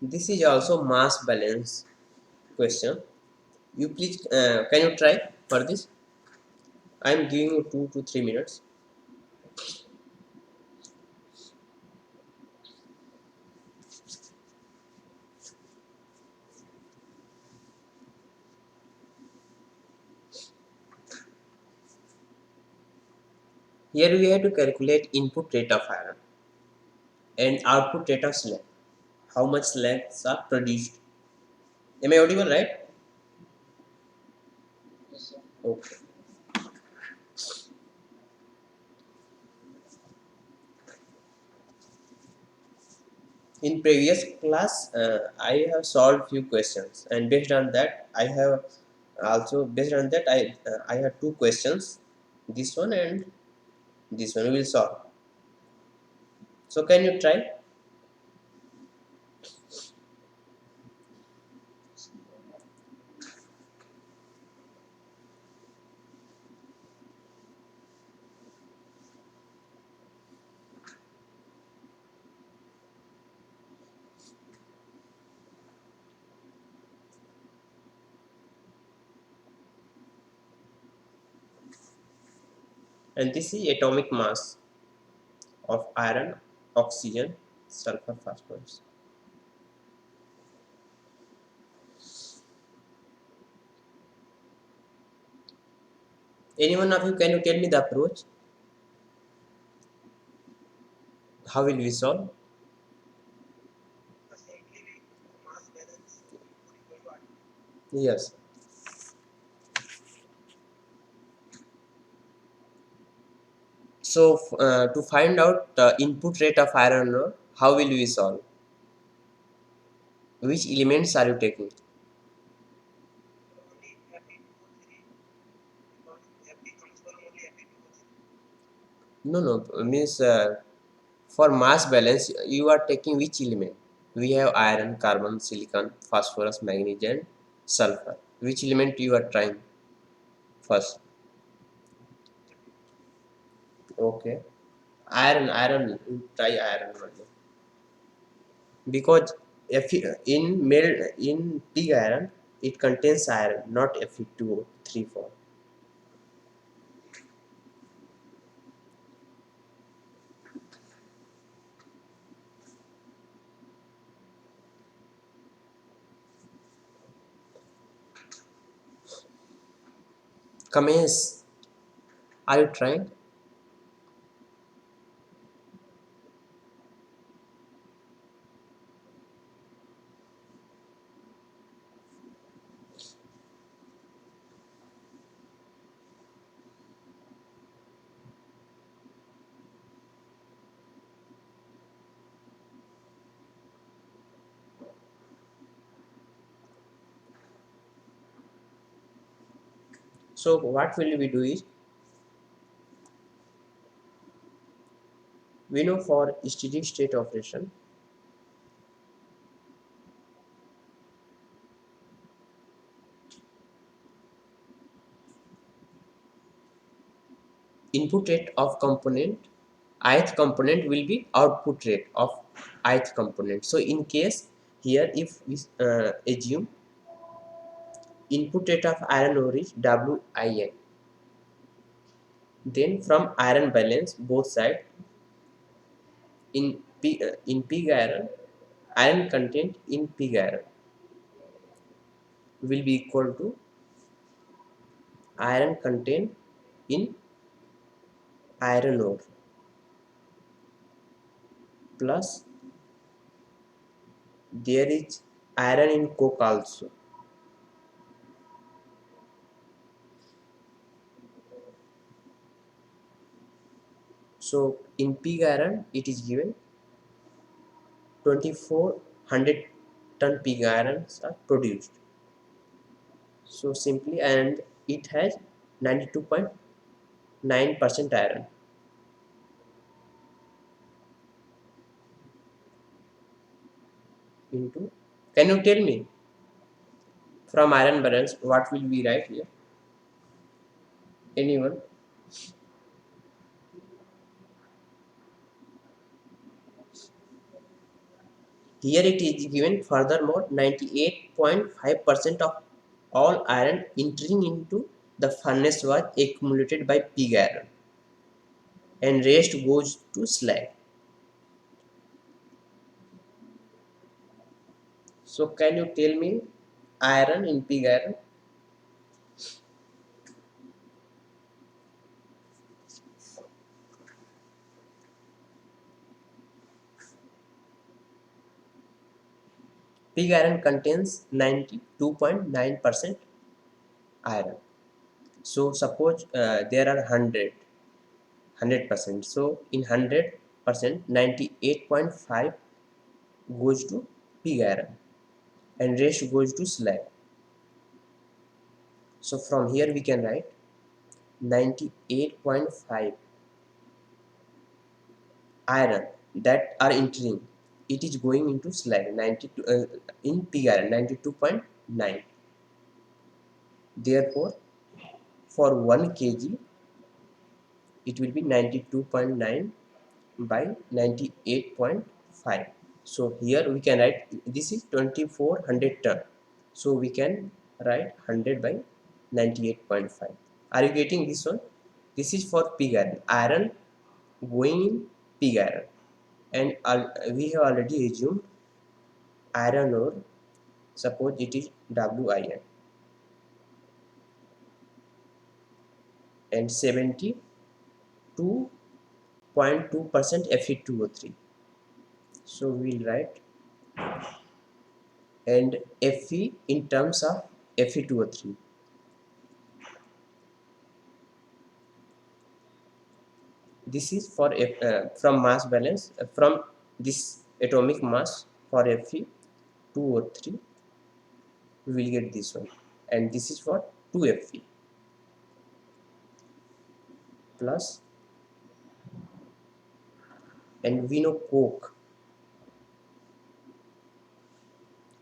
This is also mass balance question. You please can you try for this? I am giving you 2 to 3 minutes. Here we have to calculate input rate of iron and output rate of slag. How much slags are produced? Am I audible, right? Okay. In previous class, I have solved few questions, and based on that, I have two questions. This one and this one we will solve. So can you try? And this is atomic mass of iron, oxygen, sulfur, phosphorus. Any one of you, can you tell me the approach? How will we solve? Yes. So to find out the input rate of iron ore, how will we solve? Which elements are you taking? No, no, means for mass balance, you are taking which element? We have iron, carbon, silicon, phosphorus, magnesium, sulfur. Which element you are trying first? Okay. Iron, try iron only. Because if in pig iron, it contains iron, not Fe2O3 4. Commence. Are you trying? So what will we do is, we know for steady state operation, input rate of component, ith component will be output rate of ith component. So in case here, if we assume input rate of iron ore is WIN, then from iron balance both side, in pig iron content in pig iron will be equal to iron content in iron ore plus there is iron in coke also. So in pig iron it is given 2400 ton pig irons are produced. So simply, and it has 92.9% iron into. Can you tell me from iron balance what will be right here? Anyone? Here it is given furthermore 98.5% of all iron entering into the furnace was accumulated by pig iron and rest goes to slag. So can you tell me iron in pig iron? Pig iron contains 92.9% iron. So suppose there are 100%. So in 100%, 98.5 goes to pig iron and rest goes to slag. So from here we can write 98.5 iron that are entering. It is going into slag 92 in pig iron 92.9. Therefore, for 1 kg it will be 92.9 by 98.5. So here we can write this is 2400 ton. So we can write 100 by 98.5. Are you getting this one? This is for pig iron. Iron going in pig iron. And we have already assumed iron ore. Suppose it is WIN and 72.2% Fe2O3. So we'll write and Fe in terms of Fe2O3. This is for from mass balance from this atomic mass for Fe2O3 we will get this one, and this is for 2Fe plus, and we know coke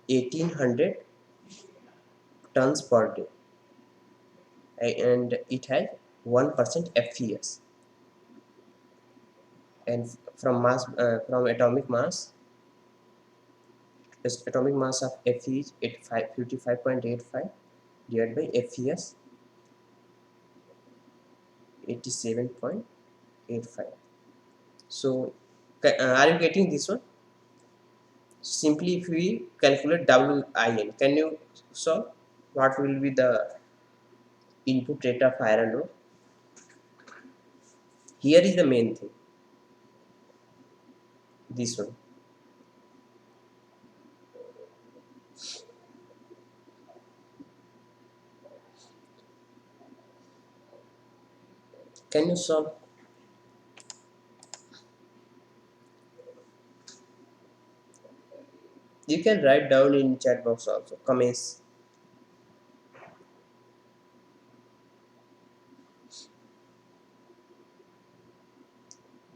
1800 tons per day and it has 1% FeS, and from mass from atomic mass, this atomic mass of Fe is 55.85 divided by FeS 87.85. So are you getting this one? Simply if we calculate WIN, can you solve what will be the input rate of iron ore? Here is the main thing, this one. Can you solve? You can write down in chat box also, comments.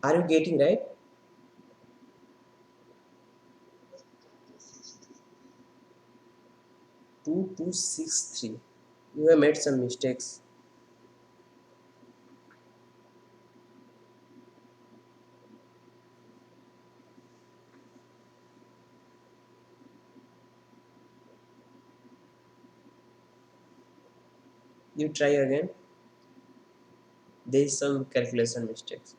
Are you getting right? 2263. You have made some mistakes. You try again. There is some calculation mistakes.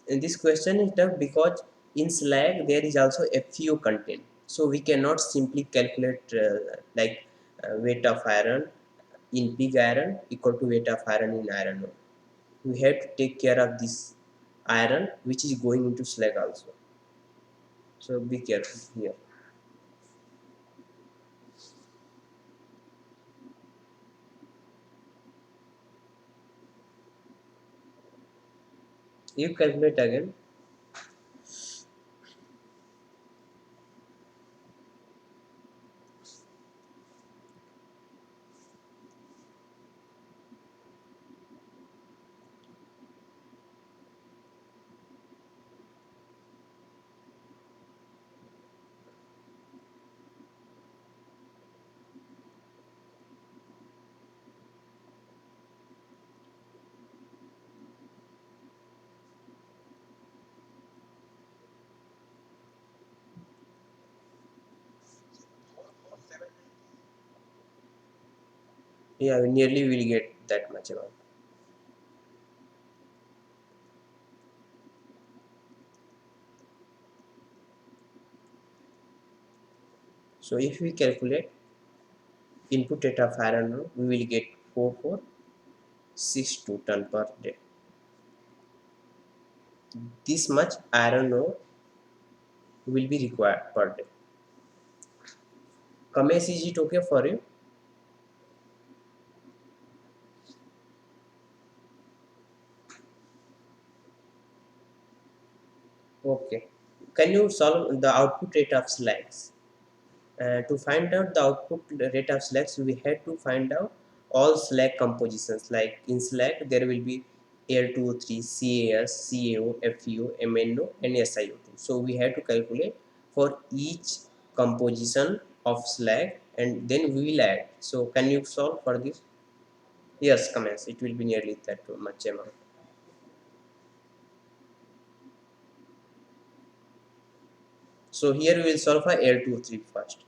And this question is tough because in slag there is also FeO content. So we cannot simply calculate weight of iron in pig iron equal to weight of iron in iron ore. We have to take care of this iron which is going into slag also. So be careful here. You calculate again. Yeah, nearly we will get that much amount. So if we calculate input rate of iron ore, we will get 4462 ton per day. This much iron ore will be required per day. Kamesh, is it okay for you? Okay. Can you solve the output rate of slags? To find out the output rate of slags, we had to find out all slag compositions. Like in slag, there will be Al2O3, CAS, CaO, FeO, MnO, and SiO2. So we had to calculate for each composition of slag, and then we will add. So can you solve for this? Yes, comments. It will be nearly that much amount. So here we will solve for Al2O3 first.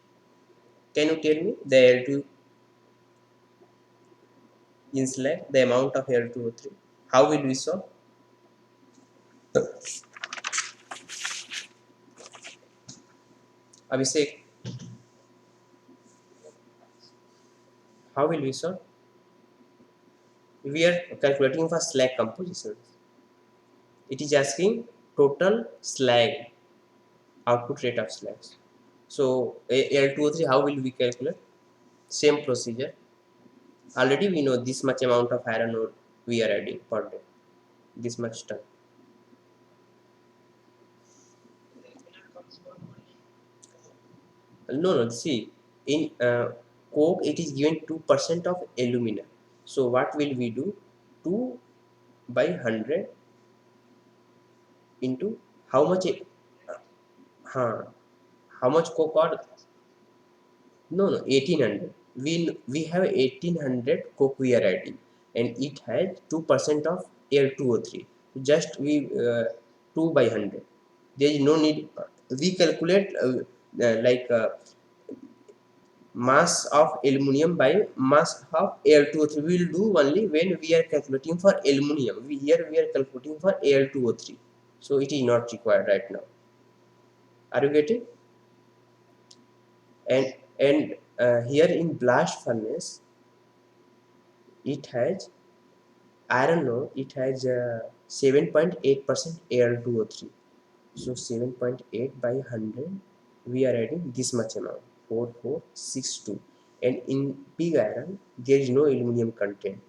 Can you tell me the Al2 in slag, the amount of Al2O3? How will we solve? Abhishek, how will we solve? We are calculating for slag composition. It is asking total slag, output rate of slags. So L2O3, how will we calculate? Same procedure. Already we know this much amount of iron ore we are adding per day. This much ton. No, no. See, in coke it is given 2% of alumina. So what will we do? 2 by 100 into how much? Huh, how much coke or no, no, 1800. We have 1800 coke we are adding, and it has 2% of Al2O3. Just we 2 by 100. There is no need. We calculate like mass of aluminum by mass of Al2O3. We will do only when we are calculating for aluminum. Here we are calculating for Al2O3. So it is not required right now. Are you getting? And here in blast furnace, it has iron ore. It has 7.8% Al2O3. So 7.8 by 100, we are adding this much amount, 4462. And in pig iron, there is no aluminum content.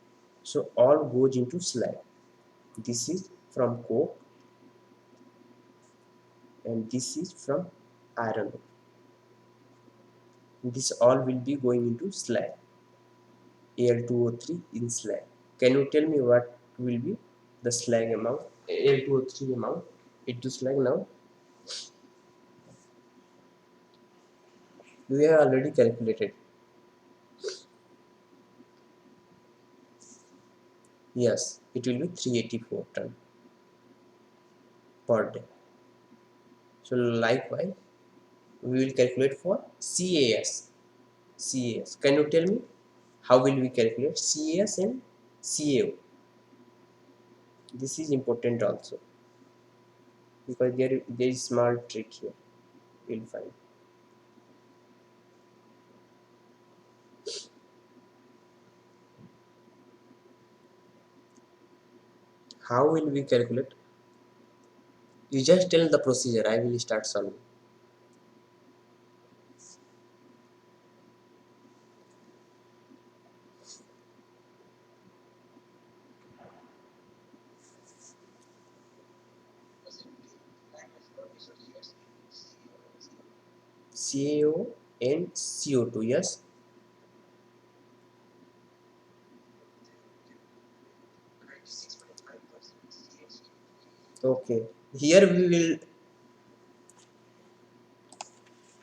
So all goes into slag. This is from coke, and this is from iron ore. This all will be going into slag. Al2O3 in slag. Can you tell me what will be the slag amount? Al2O3 amount into slag now. We have already calculated. Yes, it will be 384 ton per day. So likewise, we will calculate for CAS. CAS. Can you tell me how will we calculate CAS and CaO? This is important also because there is small trick here. We'll find. How will we calculate? You just tell the procedure. I will start solving. CaO and CO2. Yes. Okay. Here we will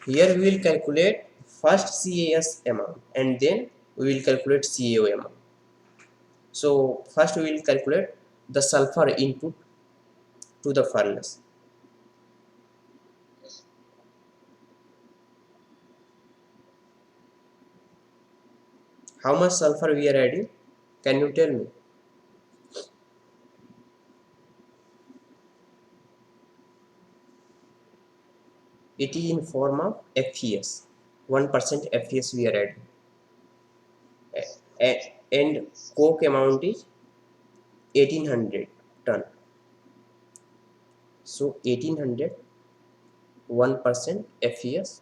Here we will calculate first CAS amount and then we will calculate CaO amount. So first we will calculate the sulfur input to the furnace. How much sulfur we are adding? Can you tell me? It is in form of FES. 1% FES we are adding. And coke amount is 1800 ton. So 1800, 1% FES,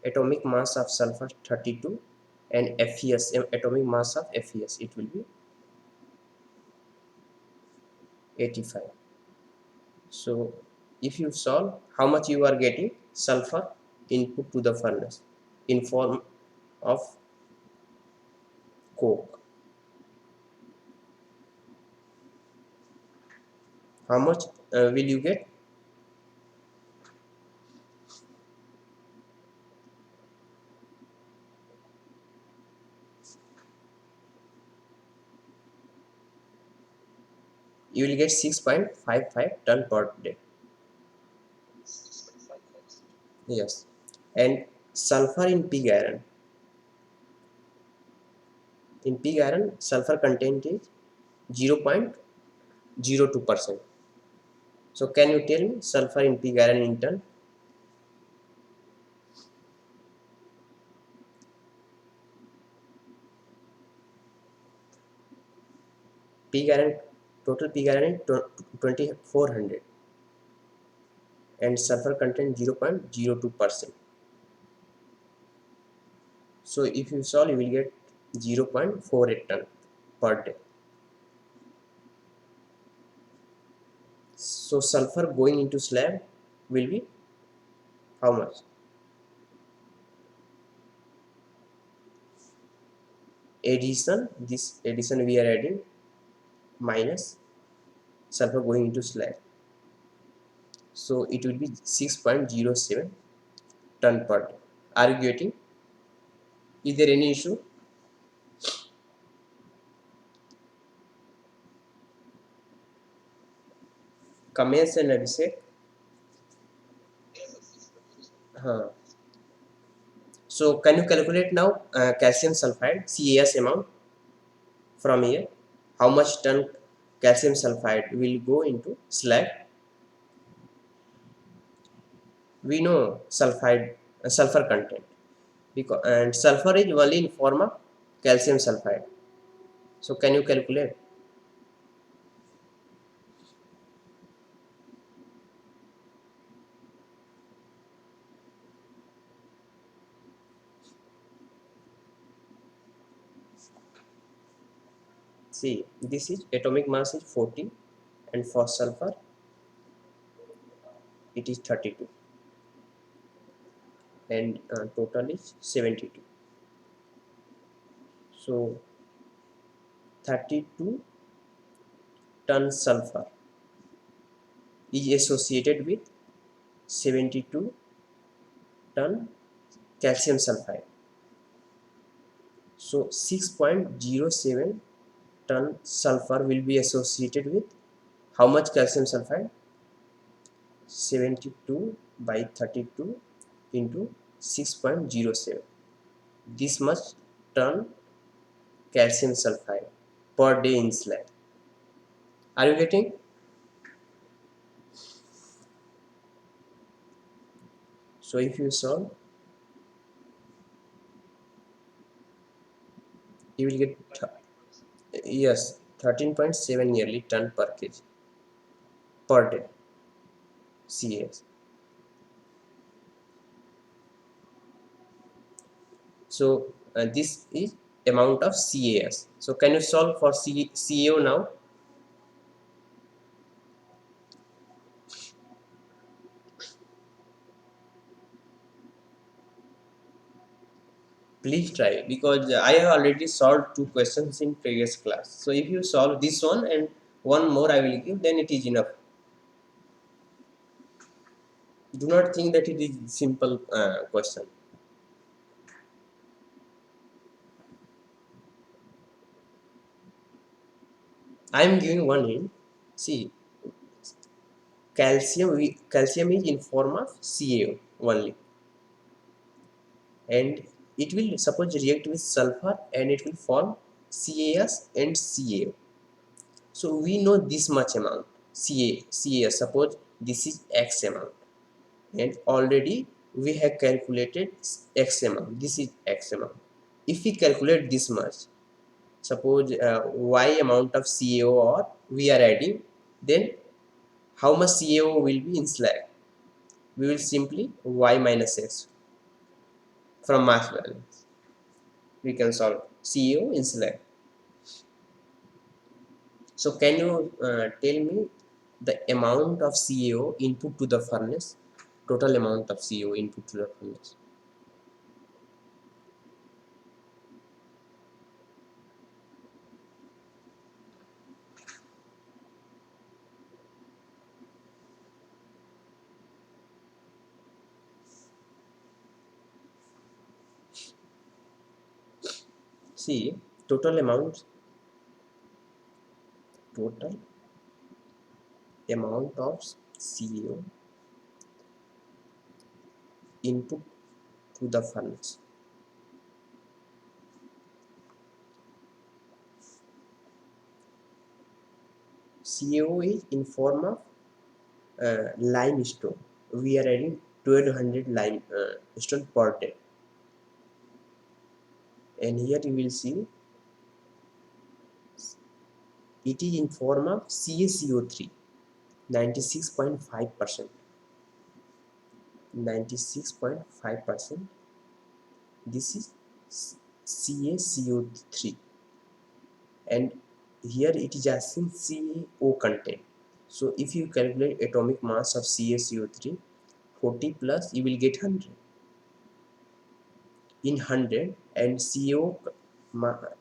atomic mass of sulfur 32, and FES, atomic mass of FES, it will be 85. So if you solve, how much you are getting sulfur input to the furnace in form of coke? How much will you get? You will get 6.55 ton per day. Yes. And sulfur in pig iron. In pig iron, sulfur content is 0.02%. So can you tell me sulfur in pig iron in ton? Pig iron, total pig iron is 2400 and sulfur content 0.02%. So if you solve, you will get 0.48 ton per day. So sulfur going into slab will be how much? Addition, this addition we are adding minus sulfur going into slag, so it will be 6.07 ton per day. Are you getting? Is there any issue? Commence and Abhishek. So can you calculate now calcium sulfide CAS amount from here? How much ton calcium sulfide will go into slag? We know sulfide sulfur content, because and sulfur is only in form of calcium sulfide. So can you calculate? See, this is atomic mass is 40 and for sulfur it is 32 and total is 72. So 32 ton sulfur is associated with 72 ton calcium sulfide. So 6.07 ton sulfur will be associated with how much calcium sulfide? 72 by 32 into 6.07. This much ton calcium sulfide per day in slag. Are you getting? So if you solve, you will get yes 13.7 nearly ton per kg per day CAS. So this is amount of CAS. So can you solve for CAO now? Please try, because I have already solved two questions in previous class. So if you solve this one and one more I will give, then it is enough. Do not think that it is simple question. I am giving one hint. See, calcium is in form of CaO only, and it will suppose react with sulfur and it will form CaS and CaO. So we know this much amount CaS. Suppose this is X amount, and already we have calculated X amount. This is X amount. If we calculate this much, suppose Y amount of CaO or we are adding, then how much CaO will be in slag? We will simply Y minus X from mass balance. We can solve CaO in slag. So can you tell me the amount of CaO input to the furnace? Total amount of CaO input to the furnace. See, total amount of CaO input to the furnace. CaO is in form of limestone. We are adding 1200 limestone per day, and here you will see it is in form of CaCO3, 96.5%. 96.5%. This is CaCO3, and here it is asking CaO content. So if you calculate atomic mass of CaCO3, 40 plus you will get 100 in 100, and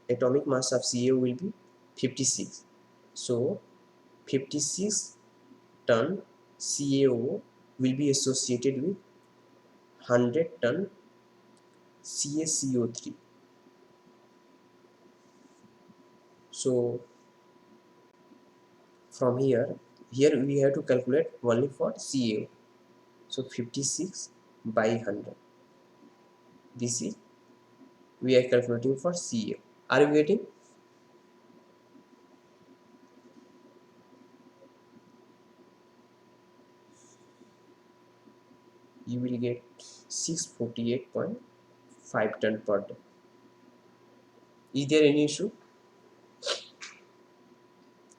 atomic mass of CaO will be 56. So 56 ton CaO will be associated with 100 ton CaCO3. So from here we have to calculate only for CaO. So 56 by 100. This is we are calculating for CaO. Are you getting? You will get 648.5 ton per day. Is there any issue?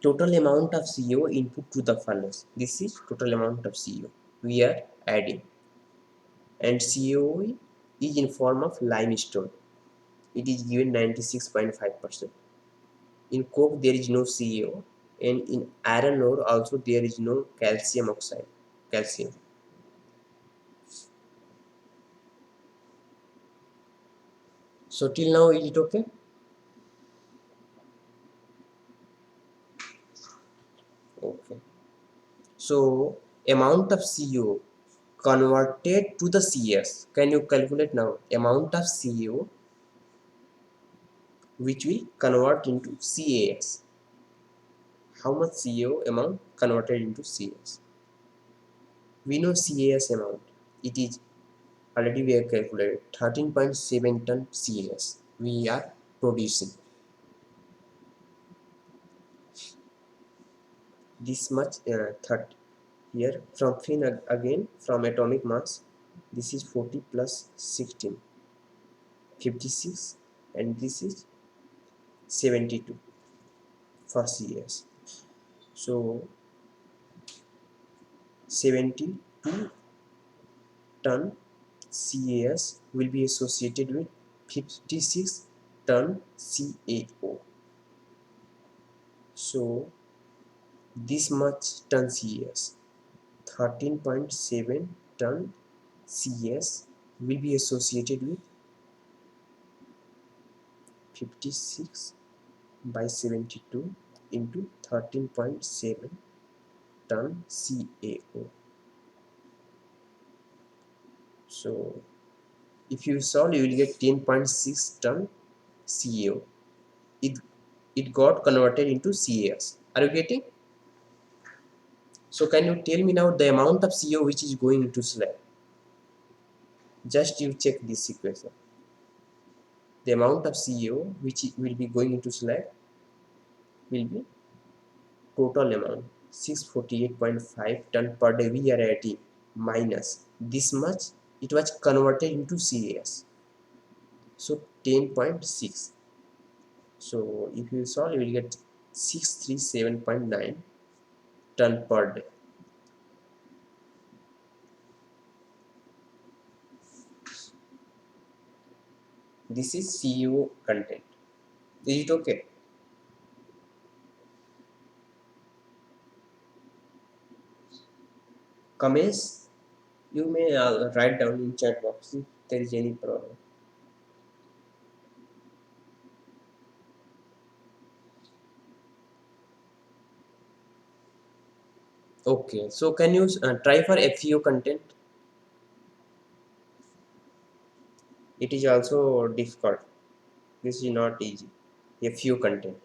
Total amount of CaO input to the furnace. This is total amount of CaO we are adding, and CaO is in form of limestone. It is given 96.5%. In coke there is no CaO, and in iron ore also there is no calcium oxide. Calcium. So till now is it okay? Okay. So amount of CaO converted to the Cs. Can you calculate now? Amount of CaO which will convert into CaS. How much CaO amount converted into Cs? We know CaS amount. It is already we have calculated 13.7 ton CaS we are producing. This much 30 here from fin again from atomic mass. This is 40 plus 16, 56, and this is 72 for Cs. So 72 ton CaS will be associated with 56 ton CaO. So this much ton CaS, 13.7 ton CaS will be associated with 56 by 72 into 13.7 ton CaO. So if you solve, you will get 10.6 ton CaO. It got converted into CaS. Are you getting? So can you tell me now the amount of CaO which is going into slag? Just you check this equation. the amount of CO which will be going into slag will be total amount 648.5 ton per day we are adding minus this much it was converted into CAS, so 10.6. So if you solve you will get 637.9 ton per day. This is CO content. Is it okay? Comments you may write down in chat box if there is any problem. Okay, so can you try for FEO content? It is also difficult. This is not easy. FEO content,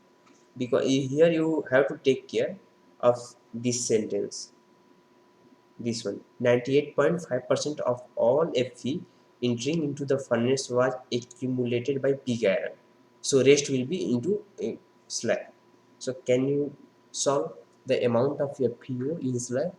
because here you have to take care of this sentence. This one, 98.5% of all Fe entering into the furnace was accumulated by pig iron. So rest will be into slag. So can you solve the amount of FeO in slag?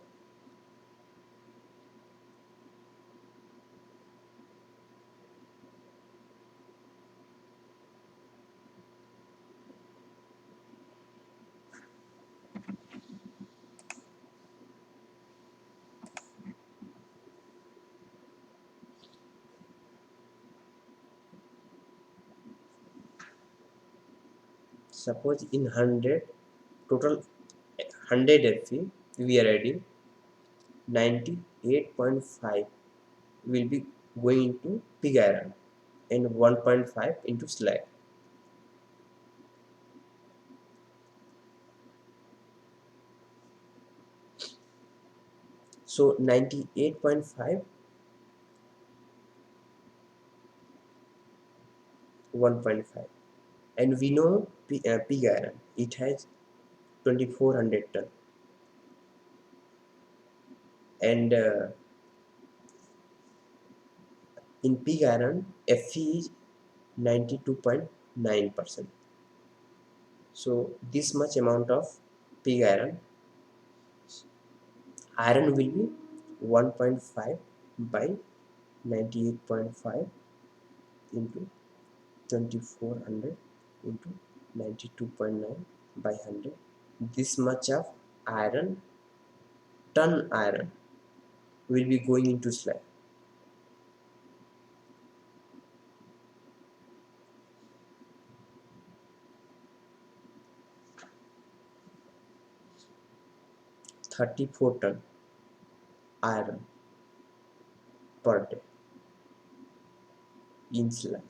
'Suppose in 100 total 100 Fe we are adding 98.5 will be going into pig iron and 1.5 into slag. So 98.5 1.5, and we know pig iron it has 2400 ton, and in pig iron Fe is 92.9%. So this much amount of pig iron will be 1.5 by 98.5 into 2400 into 92.9 by 100. This much of iron, ton iron, will be going into slag. $34 ton iron per day in slag.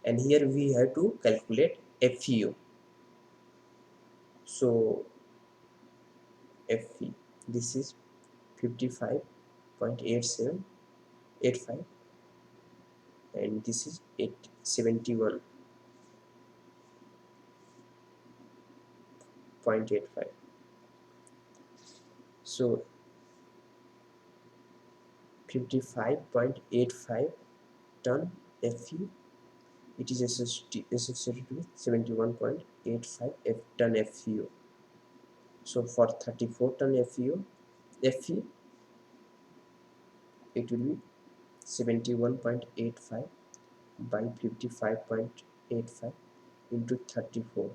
And here we have to calculate FeO. So Fe, this is 55.8785, and this is 871.85. So 55.85 ton Fe, it is associated with 71.85 ton FeO. So for 34 ton FeO, Fe it will be 71.85 by 55.85 into 34.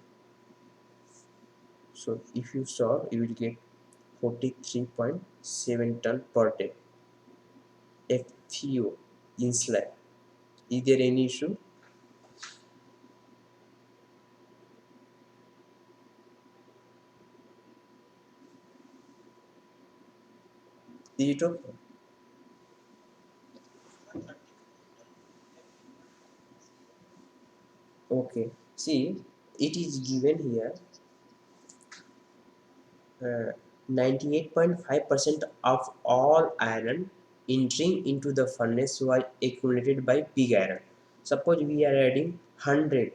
So if you solve, you will get 43.7 ton per day FeO in slag. Is there any issue? Is it okay? Okay. See, it is given here 98.5% of all iron entering into the furnace was accumulated by pig iron. Suppose we are adding 100%.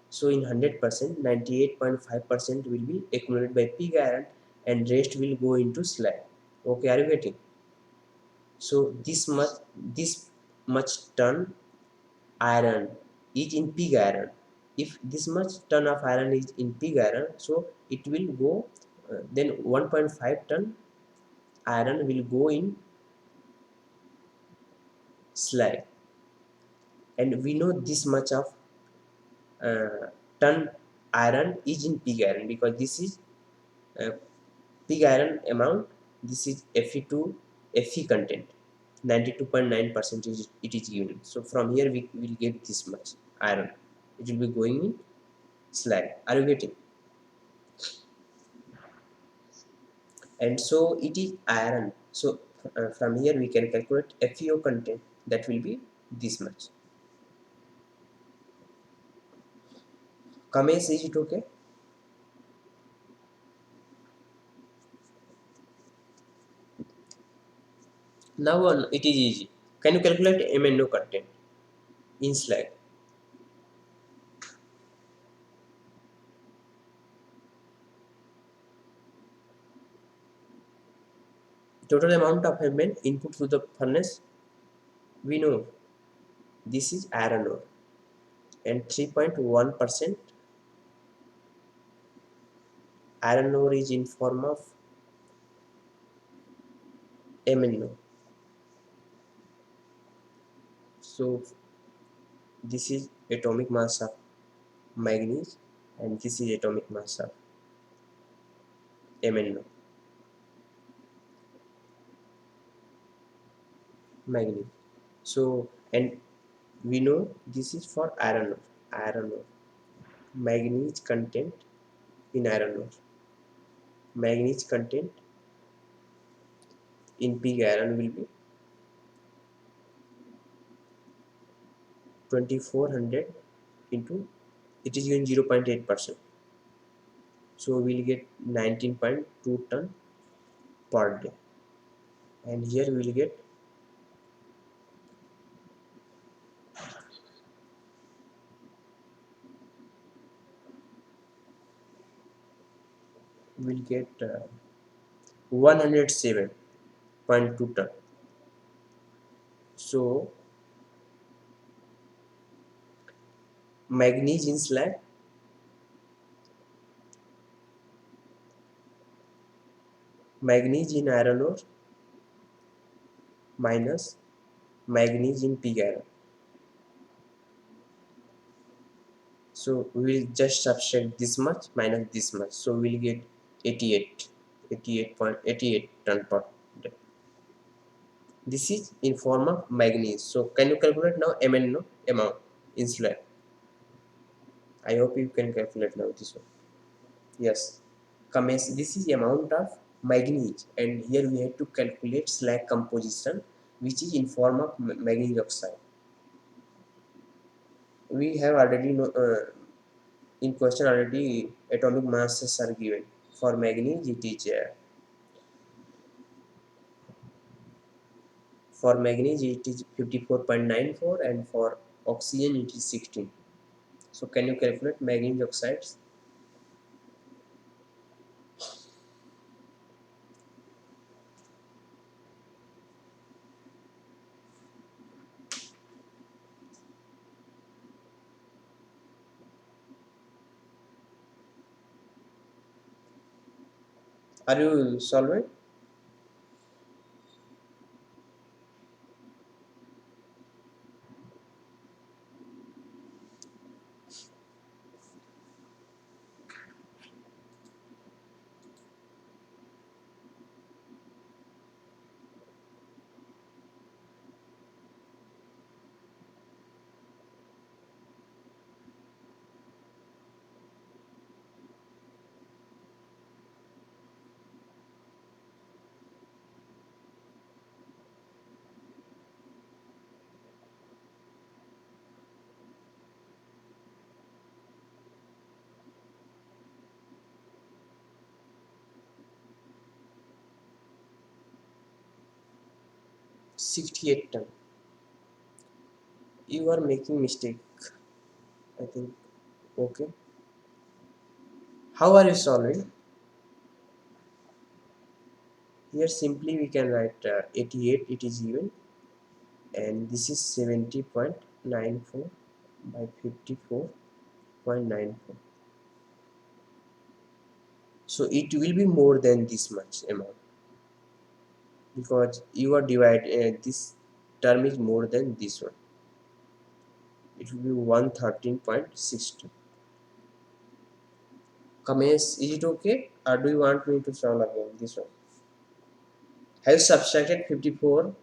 So in 100%, 98.5% will be accumulated by pig iron and rest will go into slag. Okay, are you getting? So this much ton iron is in pig iron. If this much ton of iron is in pig iron, so it will go, then 1.5 ton iron will go in slag, and we know this much of ton iron is in pig iron because this is uh, pig iron amount. This is Fe content, 92.9% it is given. So from here we will get this much iron, it will be going in slag. Are you getting? And so it is iron. So from here we can calculate FeO content, that will be this much. Comments, is it okay? Now on it is easy. Can you calculate MnO content in slag? Total amount of Mn input to the furnace, we know this is iron ore, and 3.1% iron ore is in form of MnO. So this is atomic mass of manganese, and this is atomic mass of MnO, manganese. So, and we know this is for iron ore. Manganese content in iron ore, manganese content in pig iron will be 2400 into, it is given 0.8%, so we'll get 19.2 ton per day, and here we'll get, we'll get 107.2 ton. So manganese in slag, manganese in iron ore minus manganese in pig iron. So we will just subtract this much minus this much, so we'll get 88.88 ton per day. This is in form of manganese. So can you calculate now MnO amount in slag? I hope you can calculate now this one. Yes, commence, this is the amount of manganese, and here we have to calculate slag composition, which is in form of manganese oxide. We have already know, in question already atomic masses are given. For manganese it is for manganese it is 54.94, and for oxygen it is 16. So can you calculate manganese oxides? Are you solving? 68 ton. You are making mistake, I think. Okay. How are you solving? Here simply we can write 88, it is even, and this is 70.9. 94 by 54.94. So it will be more than this much amount, because you are divided, this term is more than this one. It will be 113.62. Kamesh, is it okay, or do you want me to solve again this one? Have you subtracted 54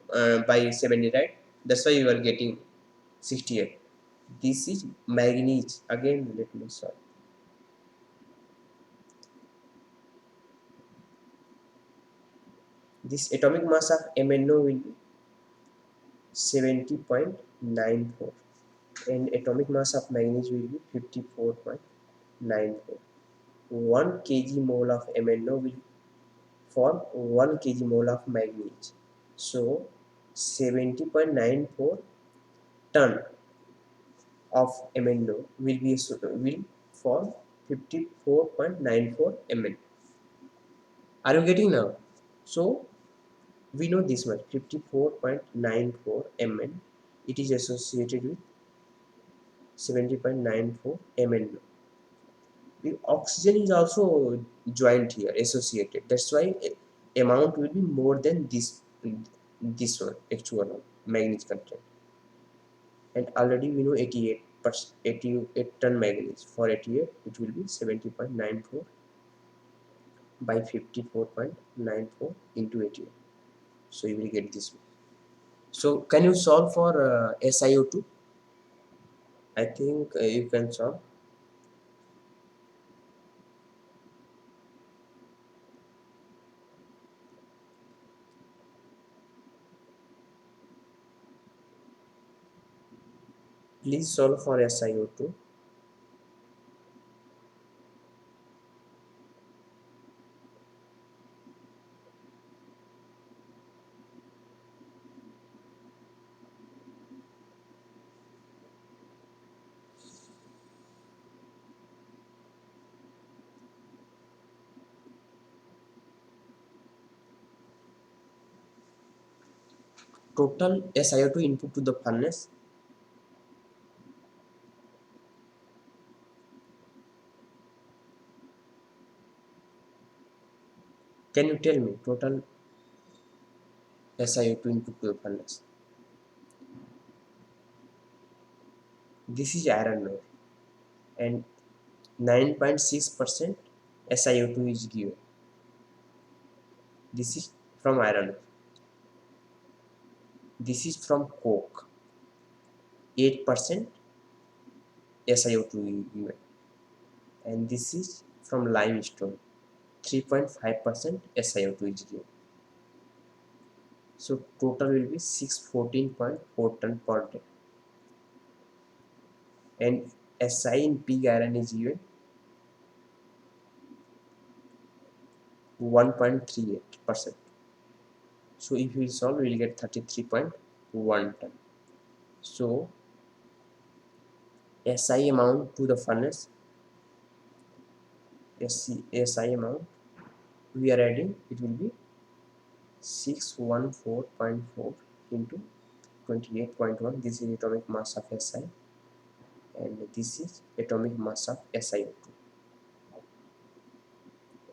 by 70, right? That's why you are getting 68. This is manganese. Again, let me solve. This atomic mass of MnO will be 70.94, and atomic mass of manganese will be 54.94. 1 kg mole of MnO will form 1 kg mole of manganese. So 70.94 ton of MnO will form 54.94 Mn. Are you getting now? So we know this much, 54.94 Mn. It is associated with 70.94 Mn. The oxygen is also joined here, associated. That's why amount will be more than this one, actual manganese content. And already we know 88 ton manganese. For 88, it will be 70.94 by 54.94 into 88. So you will get this one. So can you solve for SiO2? I think you can solve. Please solve for SiO2. Total SiO2 input to the furnace. Can you tell me total SiO2 input to the furnace? This is iron ore, and 9.6% SiO2 is given. This is from iron ore. This is from coke. 8% SiO2 is given. And this is from limestone. 3.5% SiO2 is given. So total will be 614.4 ton per day. And Si in pig iron is given 1.38%. So if we solve, we will get 33.1 ton. So Si amount to the furnace, Si amount we are adding, it will be 614.4 into 28.1. This is atomic mass of Si, and this is atomic mass of SiO2.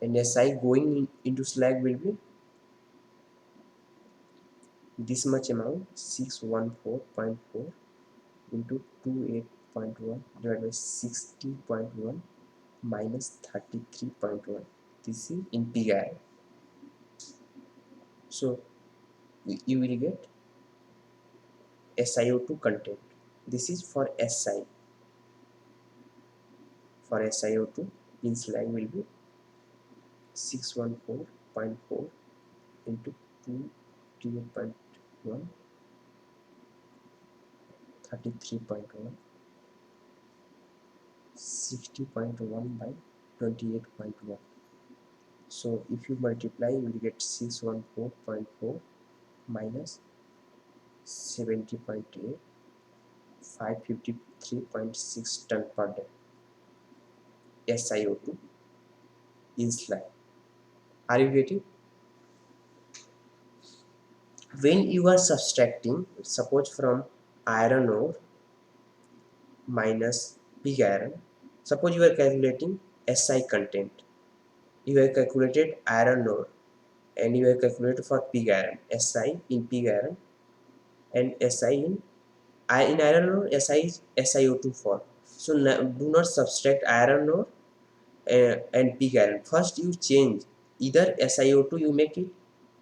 And Si going into slag will be this much amount, 614.4 into 28.1 divided by 60.1 minus 33.1. This is in pig iron. So you will get SiO2 content. This is for Si. For SiO2 in slag will be 614.4 into 28.1, 33.1, 60.1 by 28.1. So if you multiply, you will get 614.4 minus 70.8, 553.6 ton per day SiO2 in slag. Are you getting? When you are subtracting, suppose from iron ore, minus pig iron. Suppose you are calculating Si content. You have calculated iron ore and you have calculated for pig iron. Si in pig iron and Si in iron ore, Si is SiO2 form. So do not subtract iron ore and pig iron. First you change either SiO2, you make it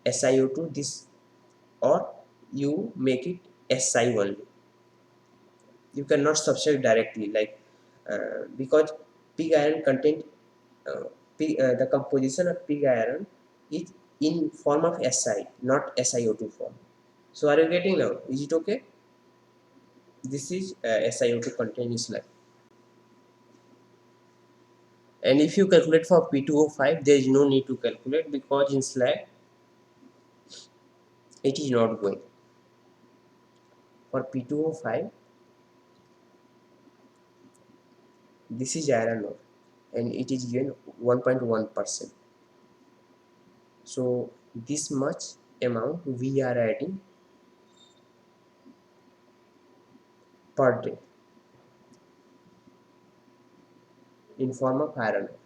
SiO2 this, or you make it Si only. You cannot subtract directly, like because pig iron content, the composition of pig iron is in form of Si, not SiO2 form. So are you getting now? Is it okay? This is SiO2 content in slag. And if you calculate for P2O5, there is no need to calculate because in slag it is not going. For P2O5, this is iron ore and it is given 1.1%. So this much amount we are adding per day in form of iron ore,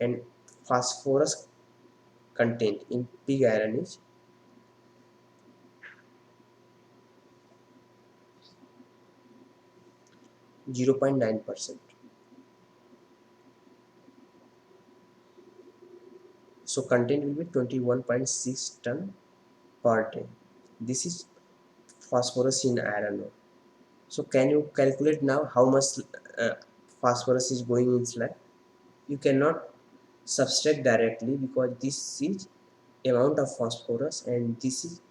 and phosphorus content in pig iron is 0.9%. So content will be 21.6 ton per day. This is phosphorus in iron ore. So can you calculate now how much uh, phosphorus is going in slag? You cannot subtract directly because this is amount of phosphorus and this is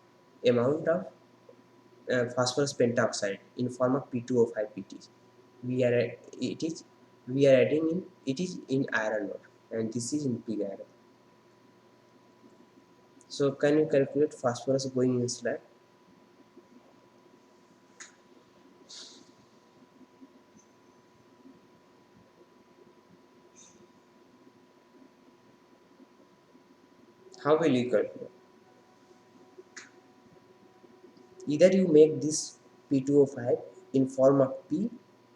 amount of phosphorus pentoxide in form of P2O5 PT. We are it is we are adding in, it is in iron ore and this is in pig iron. So can you calculate phosphorus going in slag? How will you calculate? Either you make this P2O5 in form of P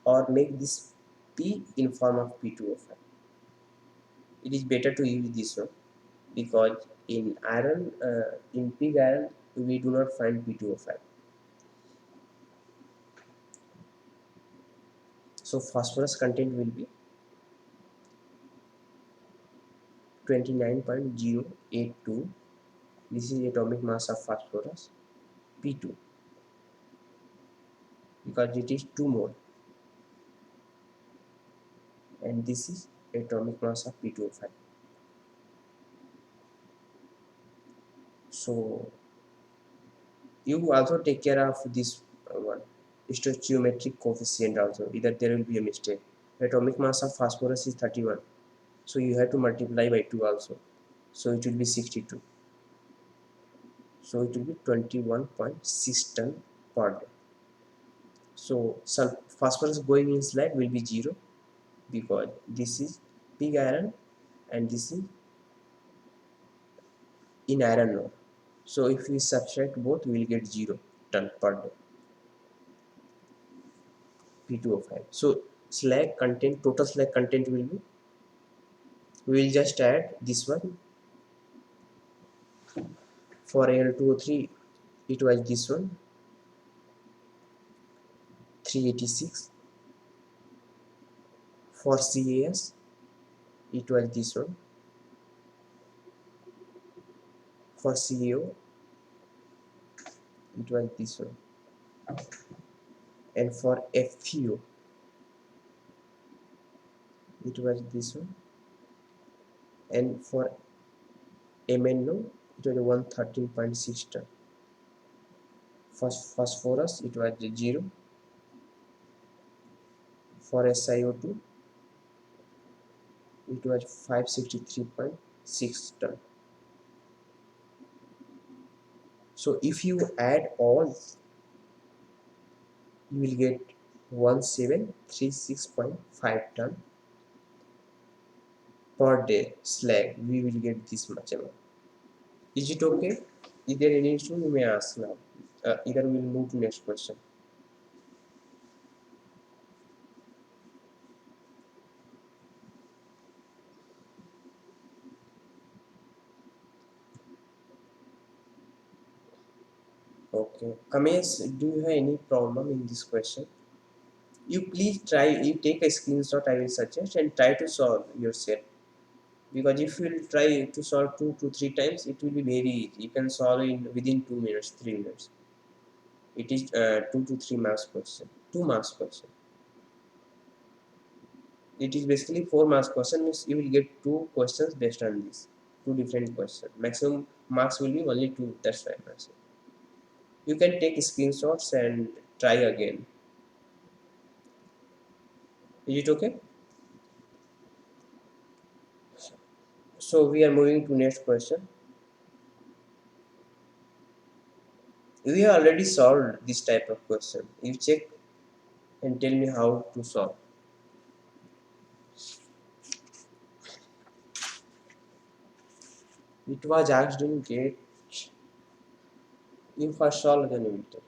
or make this P in form of P2O5. It is better to use this one because in iron, in pig iron, we do not find P2O5. So phosphorus content will be 29.082. This is atomic mass of phosphorus P2 because it is 2 mole, and this is atomic mass of P2O5. So you also take care of this one stoichiometric coefficient also. Either there will be a mistake. Atomic mass of phosphorus is 31, so you have to multiply by 2 also. So it will be 62. So it will be 21.6 ton per day. So phosphorus going in slag will be 0 because this is pig iron and this is in iron ore. So if we subtract both, we will get 0 ton per day P2O5. So slag content, total slag content will be, we will just add this one. For Al2O3 it was this one 386. For CAS it was this one. For CaO it was this one, and for FeO it was this one, and for MnO it was 113.6 ton. For phosphorus it was 0. For SiO2 it was 563.6 ton. So if you add all, you will get 1736.5 ton per day slag. We will get this much amount. Is it okay? Is there any issue? You may ask now. Either we will move to next question. Okay, Kamesh, do you have any problem in this question? You please try, you take a screenshot, I will suggest, and try to solve yourself. Because if you will try to solve 2 to 3 times, it will be very easy. You can solve in within 2 minutes, 3 minutes. It is 2 to 3 marks question, 2 marks question. It is basically 4 marks question. Means you will get 2 questions based on this, two different questions. Maximum marks will be only two. That's why I'm saying. You can take screenshots and try again. Is it okay? So we are moving to next question. We have already solved this type of question. You check and tell me how to solve. It was asked in gate. You first solve, then you will tell.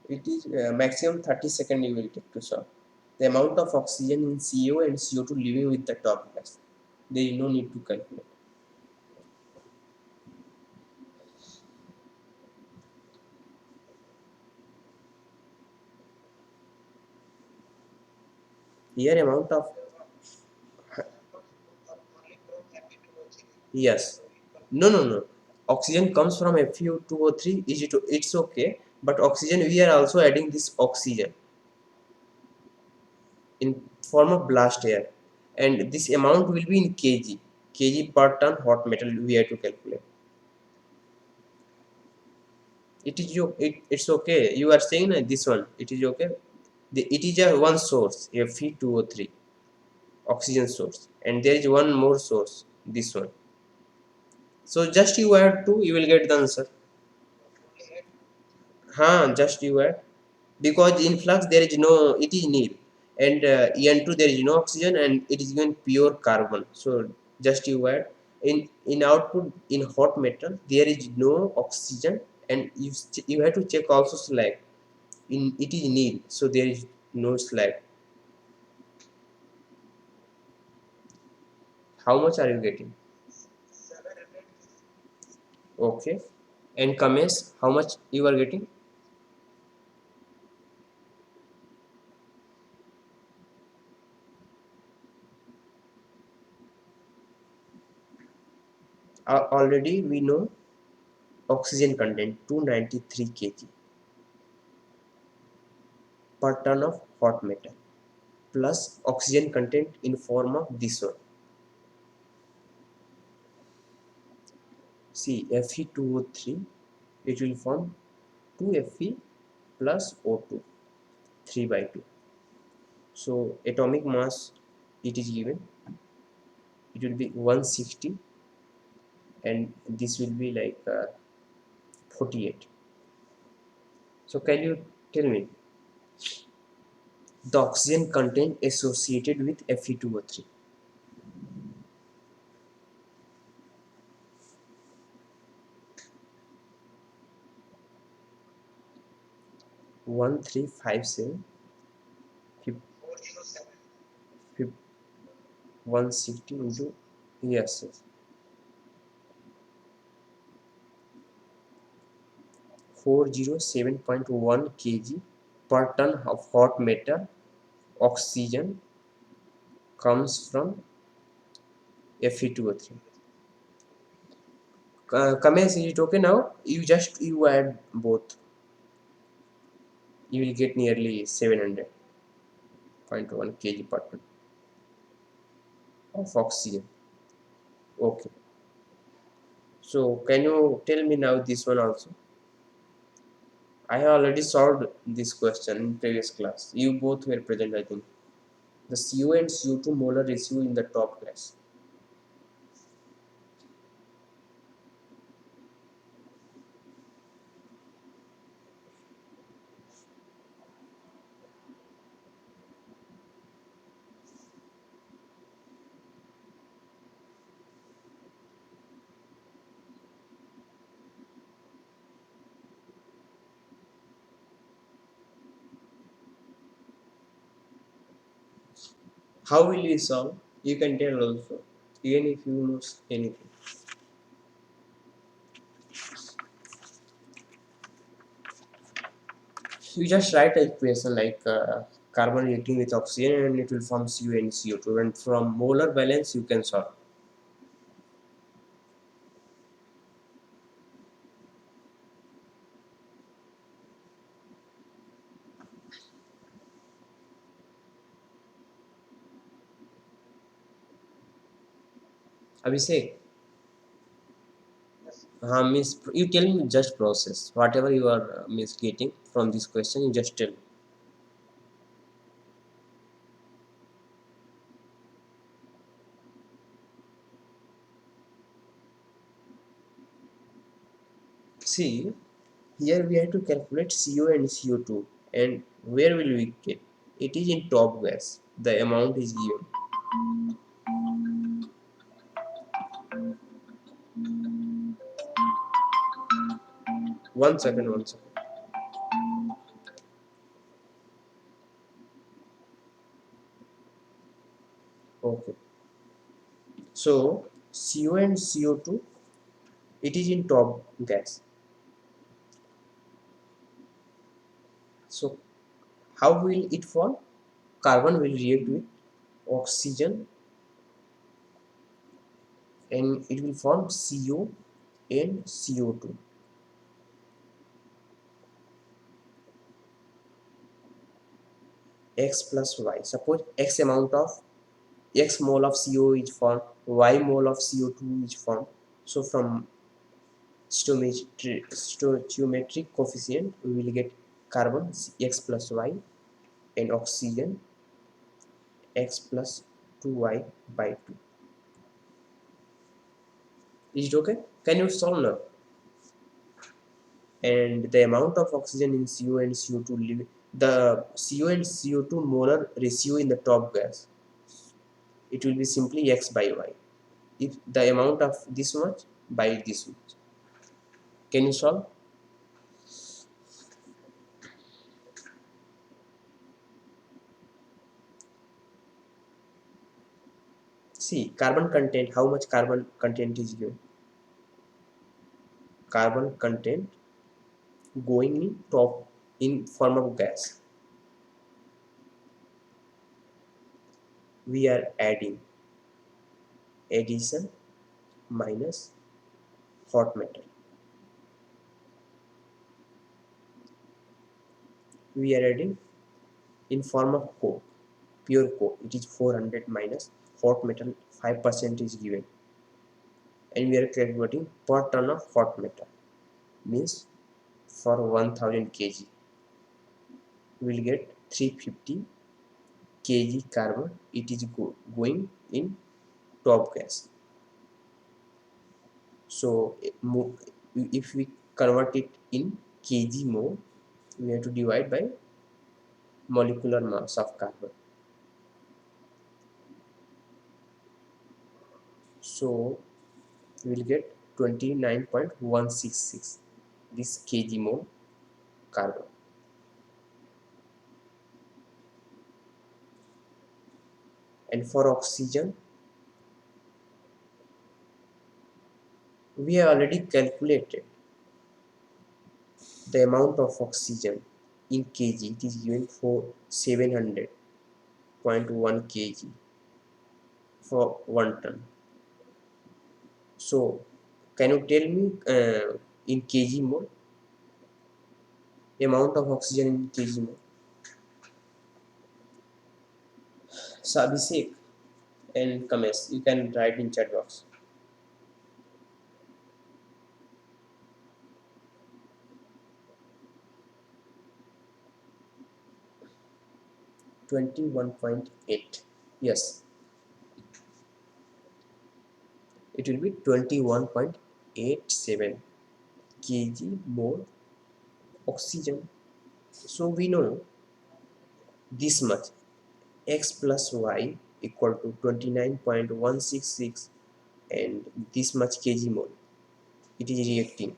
It is maximum 30 seconds you will take to solve. The amount of oxygen in CO and CO2 living with the top gas. There is no need to calculate. Here amount of, yes. No. Oxygen comes from Fe2O3. Is it? It's okay. But oxygen, we are also adding this oxygen in form of blast air, and this amount will be in kg per ton hot metal we have to calculate. It is it's okay. You are saying this one. It is okay. It is a one source, Fe2O3 oxygen source, and there is one more source, this one. So just you add two, you will get the answer. Just you add, because in flux there is no, it is nil, and En2 there is no oxygen, and it is even pure carbon. So just you add. In output, in hot metal there is no oxygen, and you have to check also slag. In it is nil, so there is no slag. How much are you getting? Okay. And Kamesh, how much you are getting? Already we know oxygen content 293 kg per ton of hot metal, plus oxygen content in form of this one. See, Fe2O3, it will form 2 Fe plus O2, 3 by 2. So atomic mass, it is given, it will be 160, and this will be like 48. So can you tell me the oxygen content associated with Fe2O3? 1357, 160 into, yes, 407.1 kg per ton of hot metal oxygen comes from Fe2O3. Kamesh, is it okay now? You add both. You will get nearly 700.1 kg per ton of oxygen. Okay. So can you tell me now this one also? I have already solved this question in previous class. You both were present, I think. The CO and CO2 molar ratio in the top gas. How will you solve? You can tell also, even if you know anything. You just write a equation like carbon reacting with oxygen and it will form Cu and CO2, and from molar balance you can solve. Abhishek, means you tell me just process whatever you are means getting from this question, you just tell. See, here we have to calculate CO and CO2, and where will we get? It is in top gas. The amount is given. 1 second, 1 second. Okay. So CO and CO2, it is in top gas. So how will it form? Carbon will react with oxygen and it will form CO and CO2. X plus Y. Suppose X amount of X mole of CO is formed, Y mole of CO2 is formed. So from stoichiometric coefficient we will get carbon X plus Y and oxygen X plus 2Y by 2. Is it okay? Can you solve now? And the amount of oxygen in CO and CO2 the CO and CO2 molar ratio in the top gas, it will be simply X by Y. If the amount of this much by this much. Can you solve? See, carbon content, how much carbon content is given? Carbon content going in top in form of gas. We are adding addition minus hot metal. We are adding in form of coke, pure coke. It is 400 minus hot metal 5% is given, and we are calculating per ton of hot metal. Means for 1000 kg, we will get 350 kg carbon. It is going in top gas. So if we convert it in kg mole, we have to divide by molecular mass of carbon. So we will get 29.166 this kg mole carbon. And for oxygen, we have already calculated the amount of oxygen in kg. It is given for 700.1 kg for 1 ton. So can you tell me in kg mole amount of oxygen in kg mole? So Abhishek and Kamesh, you can write in chat box. 21.8. Yes, it will be 21.87 kg mole oxygen. So we know this much X plus Y equal to 29.166 and this much kg mole. It is reacting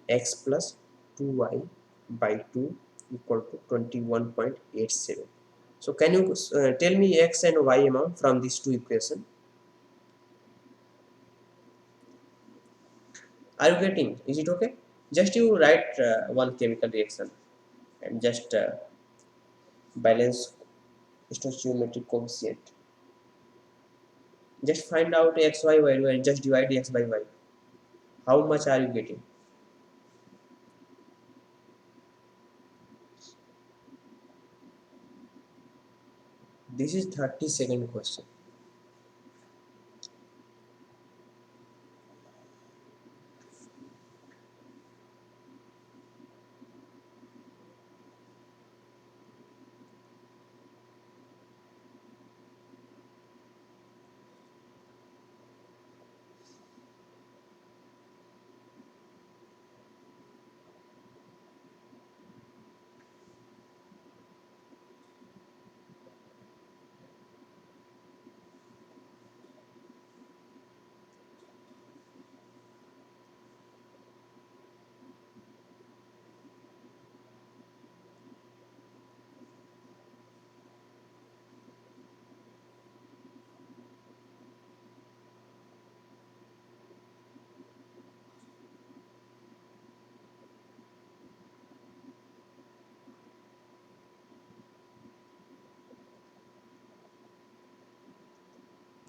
X plus 2Y by 2 equal to 21.87. So can you tell me X and Y amount from these two equations? Are you getting? Is it okay? Just you write one chemical reaction. and just balance stoichiometric coefficient. Just find out xy value and just divide x by y. How much are you getting? This is 30-second question.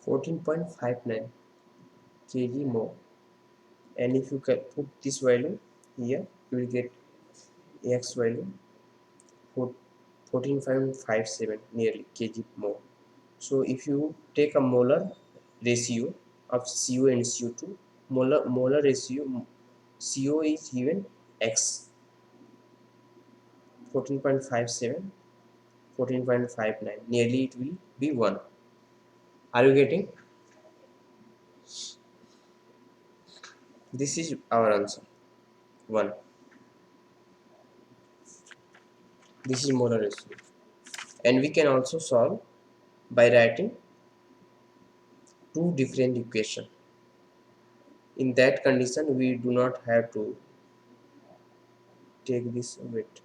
14.59 kg more, and if you can put this value here, you will get x value 14.57 nearly kg more. So if you take a molar ratio of CO and CO2, molar ratio CO is given x 14.57, 14.59, nearly it will be 1. Are you getting? This is our answer, 1. This is molar ratio, and we can also solve by writing two different equations. In that condition, we do not have to take this weight.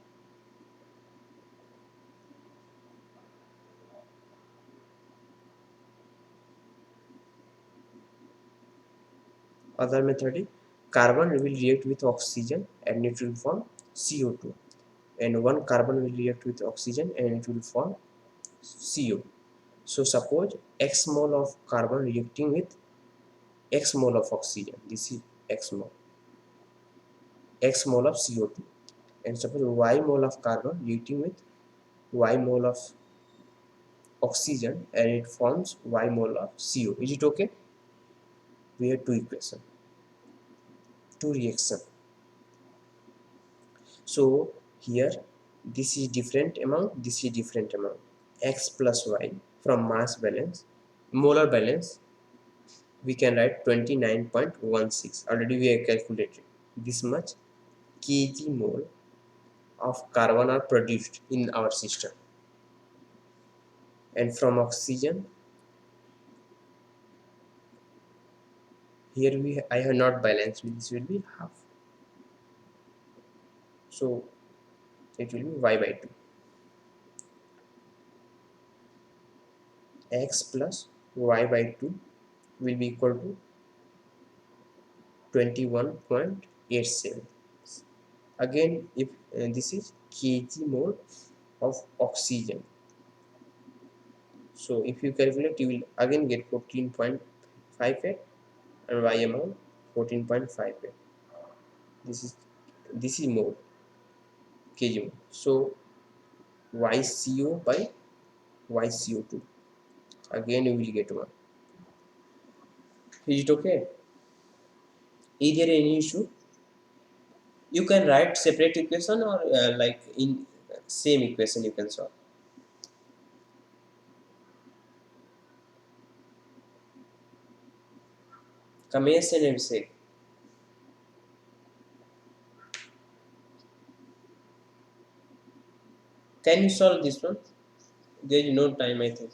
Other method is carbon will react with oxygen and it will form CO2, and one carbon will react with oxygen and it will form CO. So suppose x mole of carbon reacting with x mole of oxygen. This is x mole of CO2, and suppose y mole of carbon reacting with y mole of oxygen and it forms y mole of CO. Is it okay? We have two equations, two reactions. So here this is different amount, this is different amount. X plus y from mass balance, molar balance, we can write 29.16. Already we have calculated this much kg mole of carbon are produced in our system, and from oxygen here I have not balanced, this will be half, so it will be y by 2. X plus y by 2 will be equal to 21.87. Again, if this is kg mole of oxygen, so if you calculate, you will again get 14.58 and y amount 14.58. This is mole, kg mole. So yco by yco2, again you will get 1. Is it okay? Is there any issue? You can write separate equation, or like in same equation you can solve. Kamesh and Abhishek, can you solve this one? There is no time, I think.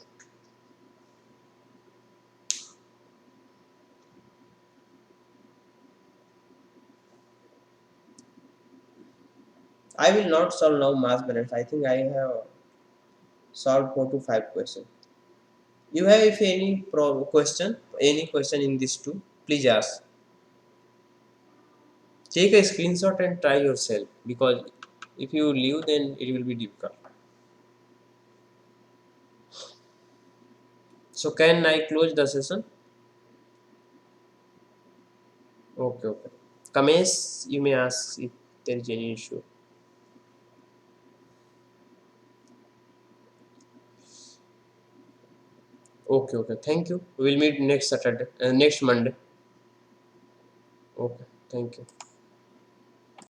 I will not solve now mass balance. I think I have solved 4 to 5 questions. You have if any any question in this too, please ask. Take a screenshot and try yourself, because If you leave, then it will be difficult. So can I close the session? Okay, okay. Kamesh, you may ask if there is any issue. Okay, okay. Thank you. We'll meet next Saturday, next Monday. Okay. Thank you.